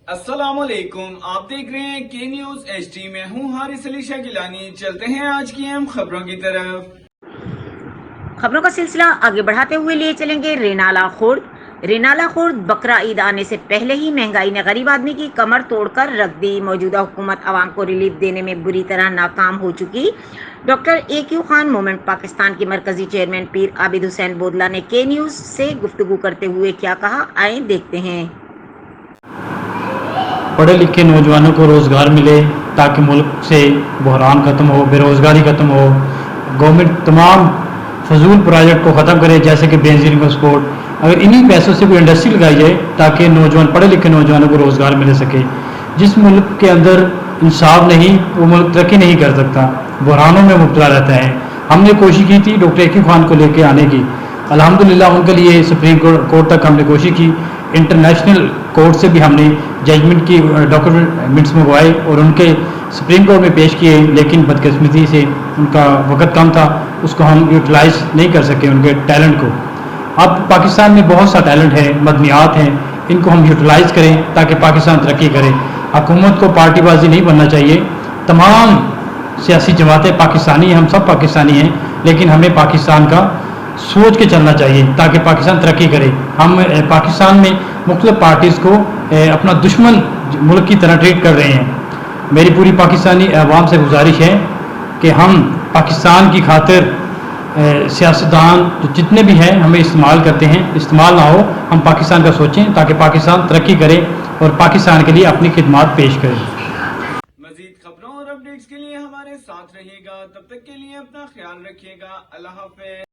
السلام علیکم، آپ دیکھ رہے ہیں کے نیوز ایچ ڈی۔ میں ہوں حارث علی شاہ گیلانی۔ چلتے ہیں آج کی اہم خبروں کی طرف۔ خبروں کا سلسلہ آگے بڑھاتے ہوئے لیے چلیں گے رینالہ خورد۔ رینالہ خورد بقرہ عید آنے سے پہلے ہی مہنگائی نے غریب آدمی کی کمر توڑ کر رکھ دی۔ موجودہ حکومت عوام کو ریلیف دینے میں بری طرح ناکام ہو چکی۔ Doctor A Q Khan movement Pakistan کے مرکزی چیئرمین پیر عابد حسین بودلہ نے کے نیوز سے گفتگو کرتے ہوئے کیا کہا، آئیں دیکھتے ہیں۔ پڑھے لکھے نوجوانوں کو روزگار ملے تاکہ ملک سے بحران ختم ہو، بے روزگاری ختم ہو۔ گورنمنٹ تمام فضول پروجیکٹ کو ختم کرے، جیسے کہ بینزین کا سپورٹ، اگر انہی پیسوں سے کوئی انڈسٹری لگائی جائے تاکہ نوجوان پڑھے لکھے نوجوانوں کو روزگار مل سکے۔ جس ملک کے اندر انصاف نہیں وہ ملک ترقی نہیں کر سکتا، بحرانوں میں مبتلا رہتا ہے۔ ہم نے کوشش کی تھی ڈاکٹر اے کیو خان کو لے کے آنے کی، الحمدللہ ان کے لیے سپریم کورٹ تک ہم نے کوشش کی، انٹرنیشنل کورٹ سے بھی ہم نے ججمنٹ کی ڈاکومنٹس منگوائے اور ان کے سپریم کورٹ میں پیش کیے، لیکن بدقسمتی سے ان کا وقت کم تھا، اس کو ہم یوٹیلائز نہیں کر سکے ان کے ٹیلنٹ کو۔ اب پاکستان میں بہت سا ٹیلنٹ ہے، مدنیات ہیں، ان کو ہم یوٹیلائز کریں تاکہ پاکستان ترقی کرے۔ حکومت کو پارٹی بازی نہیں بننا چاہیے، تمام سیاسی جماعتیں پاکستانی ہیں، ہم سب پاکستانی ہیں، لیکن ہمیں پاکستان کا سوچ کے چلنا چاہیے تاکہ پاکستان ترقی کرے۔ ہم پاکستان میں مختلف پارٹیز کو اپنا دشمن ملک کی طرح ٹریٹ کر رہے ہیں۔ میری پوری پاکستانی عوام سے گزارش ہے کہ ہم پاکستان کی خاطر سیاستدان جتنے بھی ہیں ہمیں استعمال کرتے ہیں، استعمال نہ ہو، ہم پاکستان کا سوچیں تاکہ پاکستان ترقی کرے اور پاکستان کے لیے اپنی خدمات پیش کرے۔ مزید خبروں اور اپڈیٹس کے لیے ہمارے ساتھ رہیے گا، تب تک کے لیے اپنا خیال رکھیے گا۔ اللہ حافظ۔